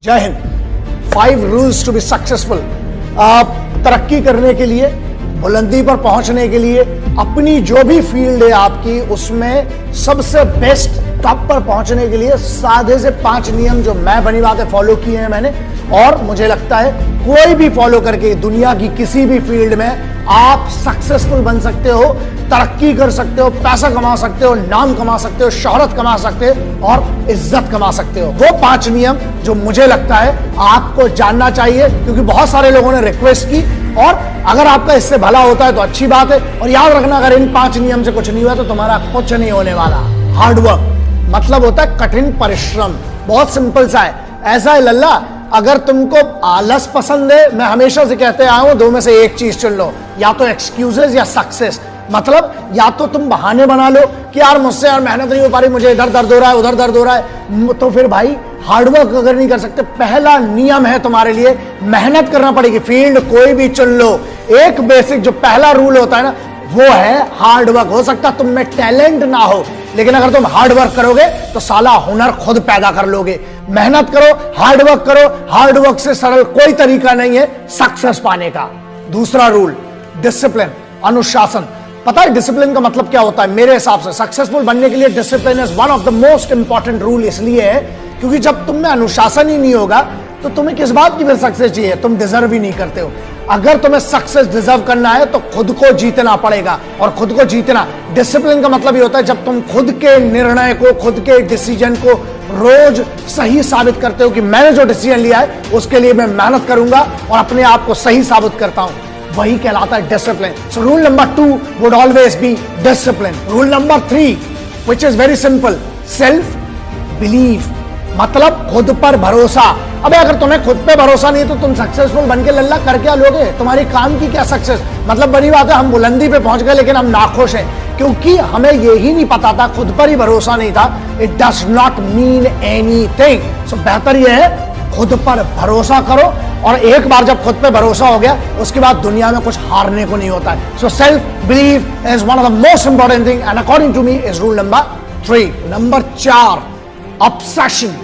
जय Hind. 5 rules to be successful. तरक्की करने के लिए, बुलंदी पर पहुंचने के लिए, अपनी जो भी फील्ड है आपकी उसमें सबसे बेस्ट टॉप पर पहुंचने के लिए साधे से 5 नियम जो मैं बनी बातें फॉलो किए हैं मैंने, और मुझे लगता है कोई भी फॉलो करके दुनिया की किसी भी फील्ड में आप सक्सेसफुल बन सकते हो, तरक्की कर सकते हो, पैसा कमा सकते हो, नाम कमा सकते हो, शोहरत कमा सकते हो और इज्जत कमा सकते हो। वो 5 नियम जो मुझे लगता है आपको जानना चाहिए, क्योंकि बहुत सारे लोगों ने रिक्वेस्ट की, और अगर आपका इससे भला होता है तो अच्छी बात है। और याद रखना, अगर इन 5 नियम से कुछ नहीं हुआ तो तुम्हारा कुछ नहीं होने वाला। हार्डवर्क मतलब होता है कठिन परिश्रम। बहुत सिंपल सा है, ऐसा है लल्ला, अगर तुमको आलस पसंद है, मैं हमेशा से कहते आया हूं, 2 में से एक चीज चुन लो, या तो एक्सक्यूजेस या सक्सेस। मतलब या तो तुम बहाने बना लो कि यार मुझसे यार मेहनत नहीं हो पा रही, मुझे इधर दर्द हो रहा है, उधर दर्द हो रहा है, तो फिर भाई हार्डवर्क अगर नहीं कर सकते, पहला नियम है तुम्हारे लिए, मेहनत करना पड़ेगी। फील्ड कोई भी चुन लो, एक बेसिक जो पहला रूल होता है ना, वो है हार्डवर्क। हो सकता तुम में टैलेंट ना हो, लेकिन अगर तुम हार्डवर्क करोगे तो साला हुनर खुद पैदा कर लोगे। मेहनत करो, हार्डवर्क करो, हार्डवर्क से सरल कोई तरीका नहीं है सक्सेस पाने का। दूसरा रूल, डिसिप्लिन, अनुशासन। पता है डिसिप्लिन का मतलब क्या होता है? मेरे हिसाब से सक्सेसफुल बनने के लिए discipline is one of the most important rule. इसलिए है क्योंकि जब तुम में अनुशासन ही नहीं होगा तो तुम्हें किस बात की फिर सक्सेस चाहिए? तुम डिजर्व ही नहीं करते हो। अगर तुम्हें सक्सेस डिजर्व करना है तो खुद को जीतना पड़ेगा, और खुद को जीतना, डिसिप्लिन का मतलब ये होता है जब तुम खुद के निर्णय को, खुद के डिसीजन को रोज सही साबित करते हो कि मैंने जो डिसीजन लिया है उसके लिए मैं मेहनत करूंगा और अपने आप को सही साबित करता हूं, वही कहलाता है discipline. So rule number 2 would always be discipline. Rule number 3 which is very simple, self believe, मतलब खुद पर भरोसा। अबे अगर तुम्हें खुद पे भरोसा नहीं है तो तुम सक्सेसफुल बन के लल्ला कर क्या लोगे? तुम्हारी काम की क्या सक्सेस? मतलब बड़ी बात है, हम बुलंदी पे पहुंच गए लेकिन हम नाखुश हैं क्योंकि हमें यही नहीं पता था, खुद पर ही भरोसा नहीं था। It does not mean anything. So बेहतर यह है खुद पर भरोसा करो, और एक बार जब खुद पे भरोसा हो गया उसके बाद दुनिया में कुछ हारने को नहीं होता है। So self believe is one of the most important thing and according to me is rule number 3। Number 4, obsession.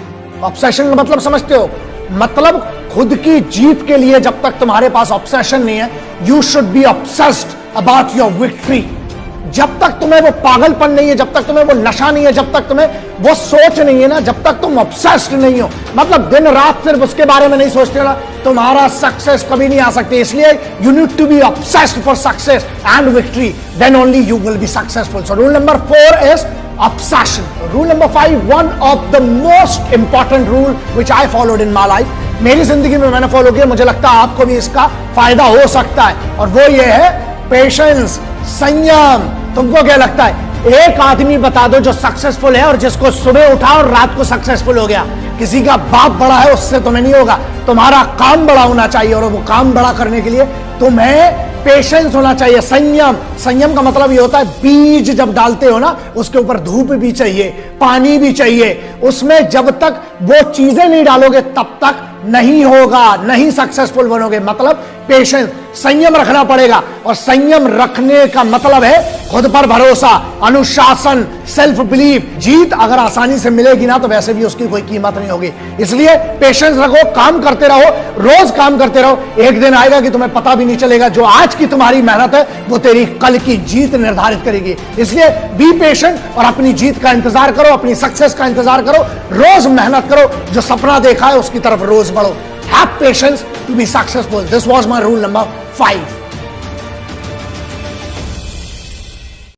Obsession का मतलब समझते हो? मतलब खुद की जीत के लिए जब तक तुम्हारे पास ऑब्सेशन नहीं है, you should be obsessed about your victory. जब तक तुम्हें वो पागलपन नहीं है, जब तक तुम्हें वो नशा नहीं है, जब तक तुम्हें वो सोच नहीं है ना, जब तक तुम ऑब्सेस्ड नहीं हो, मतलब दिन रात सिर्फ उसके बारे में नहीं सोचते हो ना, तुम्हारा सक्सेस कभी नहीं आ सकती। इसलिए you need to be obsessed for success and victory, then only you will be successful. So rule number 4 is obsession. Rule number 5, one of the most important rule which I followed in my life. मेरी जिंदगी में मैंने follow किया, मुझे लगता है आपको भी इसका फायदा हो सकता है, और वो ये है पेशेंस, संयम। तुमको क्या लगता है? एक आदमी बता दो जो सक्सेसफुल है और जिसको सुबह उठा और रात को सक्सेसफुल हो गया। किसी का बाप बड़ा है उससे तुम्हें नहीं होगा, तुम्हारा काम बड़ा होना चाहिए, और वो काम बड़ा करने के लिए तुम्हें पेशेंस होना चाहिए, संयम। संयम का मतलब ये होता है बीज जब डालते हो ना, उसके ऊपर धूप भी चाहिए, पानी भी चाहिए, उसमें जब तक वो चीजें नहीं डालोगे तब तक नहीं होगा, नहीं सक्सेसफुल बनोगे। मतलब पेशेंस, संयम रखना पड़ेगा, और संयम रखने का मतलब है खुद पर भरोसा, अनुशासन, सेल्फ बिलीव। जीत अगर आसानी से मिलेगी ना तो वैसे भी उसकी कोई कीमत नहीं होगी। इसलिए पेशेंस रखो, काम करते रहो, रोज काम करते रहो। एक दिन आएगा कि तुम्हें पता भी नहीं चलेगा, जो आज की तुम्हारी मेहनत है वो तेरी कल की जीत निर्धारित करेगी। इसलिए बी पेशेंट और अपनी जीत का इंतजार करो, अपनी सक्सेस का इंतजार करो, रोज मेहनत करो, जो सपना देखा है उसकी तरफ रोज बढ़ो। Have patience to be successful. This was my rule number 5.